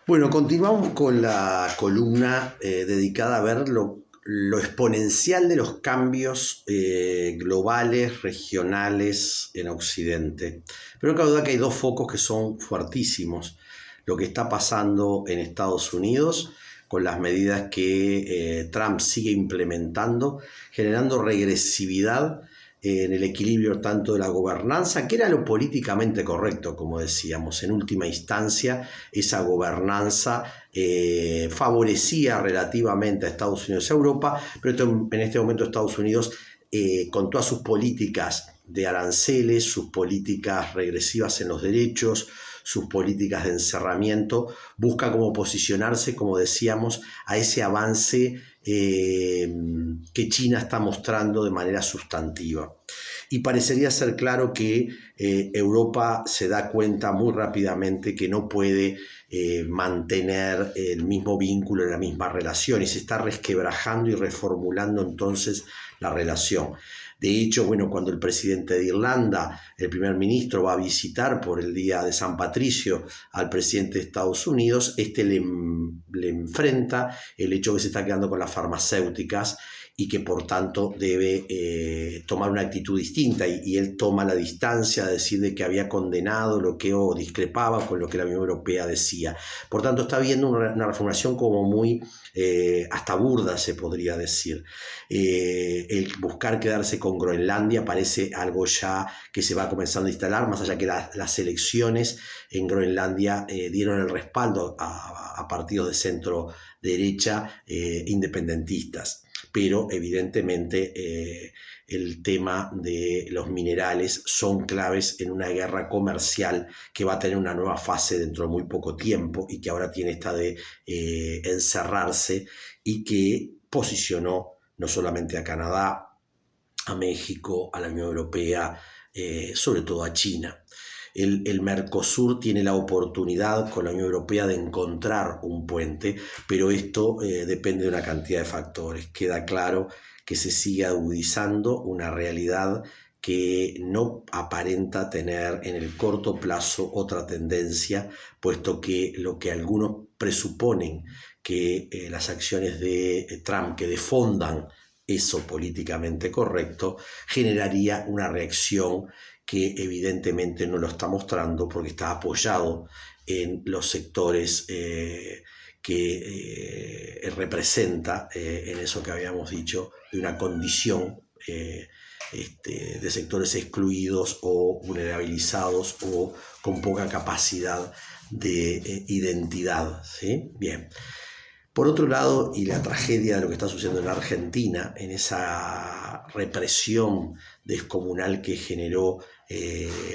Bueno, continuamos con la columna dedicada a ver lo exponencial de los cambios globales, regionales en Occidente. Pero no cabe duda que hay dos focos que son fuertísimos. Lo que está pasando en Estados Unidos con las medidas que Trump sigue implementando, generando regresividad en el equilibrio tanto de la gobernanza, que era lo políticamente correcto, como decíamos, en última instancia, esa gobernanza favorecía relativamente a Estados Unidos y a Europa, pero en este momento Estados Unidos, con todas sus políticas de aranceles, sus políticas regresivas en los derechos, sus políticas de encerramiento, busca como posicionarse, como decíamos, a ese avance que China está mostrando de manera sustantiva. Y parecería ser claro que Europa se da cuenta muy rápidamente que no puede mantener el mismo vínculo, la misma relación, y se está resquebrajando y reformulando entonces la relación. De hecho, bueno, cuando el presidente de Irlanda, el primer ministro, va a visitar por el día de San Patricio al presidente de Estados Unidos, le enfrenta el hecho que se está quedando con las farmacéuticas y que por tanto debe tomar una actitud distinta, y él toma la distancia de decir de que había condenado lo que o discrepaba con lo que la Unión Europea decía. Por tanto, está habiendo una reformulación como muy hasta burda, se podría decir. El buscar quedarse con Groenlandia parece algo ya que se va comenzando a instalar, más allá que las elecciones en Groenlandia dieron el respaldo a partidos de centro derecha independentistas. Pero evidentemente el tema de los minerales son claves en una guerra comercial que va a tener una nueva fase dentro de muy poco tiempo, y que ahora tiene esta de encerrarse, y que posicionó no solamente a Canadá, a México, a la Unión Europea, sobre todo a China. El Mercosur tiene la oportunidad con la Unión Europea de encontrar un puente, pero esto depende de una cantidad de factores. Queda claro que se sigue agudizando una realidad que no aparenta tener en el corto plazo otra tendencia, puesto que lo que algunos presuponen que las acciones de Trump que defondan eso políticamente correcto, generaría una reacción que evidentemente no lo está mostrando, porque está apoyado en los sectores que representa, en eso que habíamos dicho, de una condición de sectores excluidos o vulnerabilizados o con poca capacidad de identidad, ¿sí? Bien. Por otro lado, y la tragedia de lo que está sucediendo en Argentina, en esa represión descomunal que generó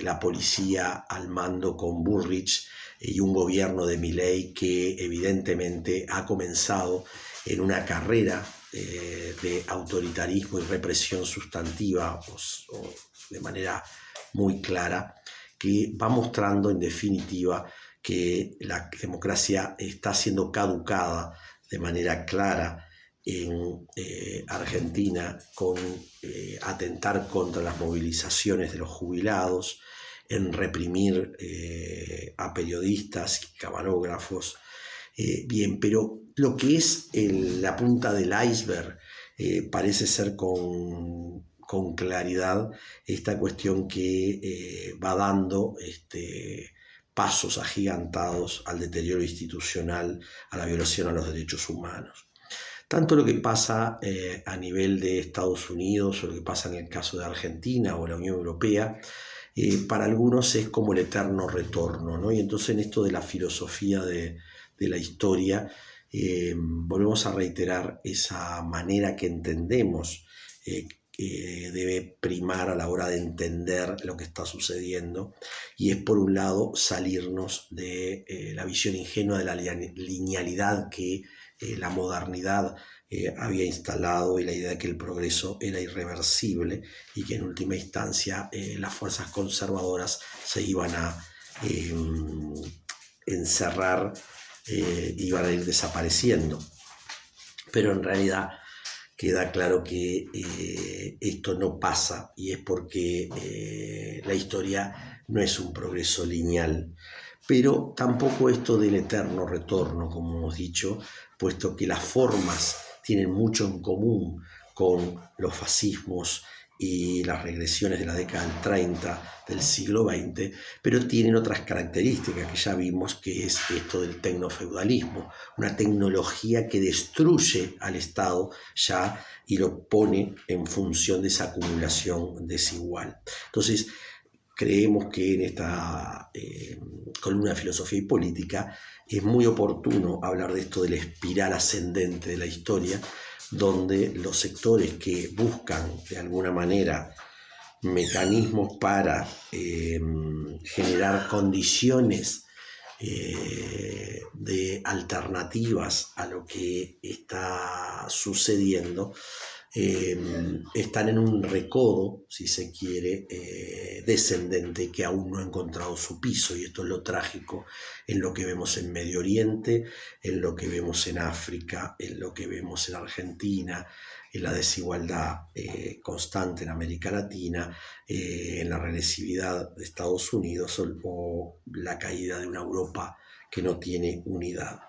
la policía al mando con Bullrich y un gobierno de Milei que evidentemente ha comenzado en una carrera de autoritarismo y represión sustantiva o de manera muy clara, que va mostrando en definitiva que la democracia está siendo caducada de manera clara en Argentina, con atentar contra las movilizaciones de los jubilados, en reprimir a periodistas y camarógrafos. Bien, pero lo que es la punta del iceberg parece ser con claridad esta cuestión que va dando pasos agigantados al deterioro institucional, a la violación a los derechos humanos. Tanto lo que pasa a nivel de Estados Unidos, o lo que pasa en el caso de Argentina o la Unión Europea, para algunos es como el eterno retorno, ¿no? Y entonces en esto de la filosofía de la historia, volvemos a reiterar esa manera que entendemos que debe primar a la hora de entender lo que está sucediendo, y es por un lado salirnos de la visión ingenua de la linealidad que la modernidad había instalado, y la idea de que el progreso era irreversible y que en última instancia las fuerzas conservadoras se iban a encerrar, iban a ir desapareciendo. Pero en realidad queda claro que esto no pasa, y es porque la historia no es un progreso lineal, pero tampoco esto del eterno retorno, como hemos dicho, puesto que las formas tienen mucho en común con los fascismos y las regresiones de la década del 30 del siglo XX, pero tienen otras características que ya vimos, que es esto del tecnofeudalismo, una tecnología que destruye al Estado ya y lo pone en función de esa acumulación desigual. Entonces, creemos que en esta columna de filosofía y política es muy oportuno hablar de esto de la espiral ascendente de la historia, donde los sectores que buscan de alguna manera mecanismos para generar condiciones de alternativas a lo que está sucediendo, están en un recodo, si se quiere, descendente, que aún no ha encontrado su piso, y esto es lo trágico en lo que vemos en Medio Oriente, en lo que vemos en África, en lo que vemos en Argentina, en la desigualdad constante en América Latina, en la regresividad de Estados Unidos o la caída de una Europa que no tiene unidad.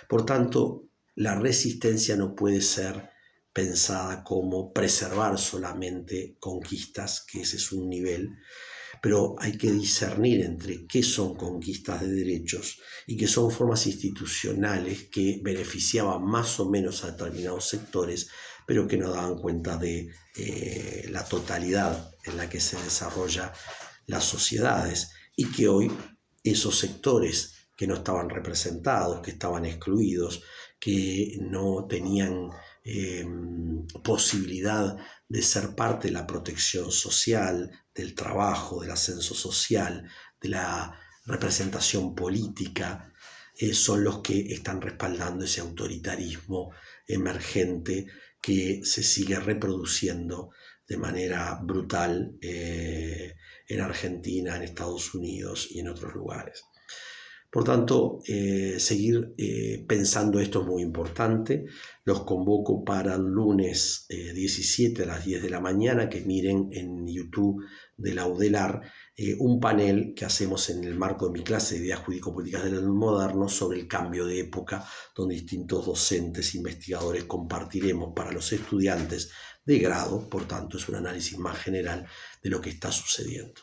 Por tanto, la resistencia no puede ser pensada como preservar solamente conquistas, que ese es un nivel, pero hay que discernir entre qué son conquistas de derechos y qué son formas institucionales que beneficiaban más o menos a determinados sectores, pero que no daban cuenta de la totalidad en la que se desarrollan las sociedades, y que hoy esos sectores que no estaban representados, que estaban excluidos, que no tenían posibilidad de ser parte de la protección social, del trabajo, del ascenso social, de la representación política, son los que están respaldando ese autoritarismo emergente que se sigue reproduciendo de manera brutal en Argentina, en Estados Unidos y en otros lugares. Por tanto, seguir pensando esto es muy importante. Los convoco para el lunes 17 a las 10 de la mañana, que miren en YouTube de la UDELAR un panel que hacemos en el marco de mi clase de Ideas Jurídico-Políticas del Moderno sobre el cambio de época, donde distintos docentes e investigadores compartiremos para los estudiantes de grado. Por tanto, es un análisis más general de lo que está sucediendo.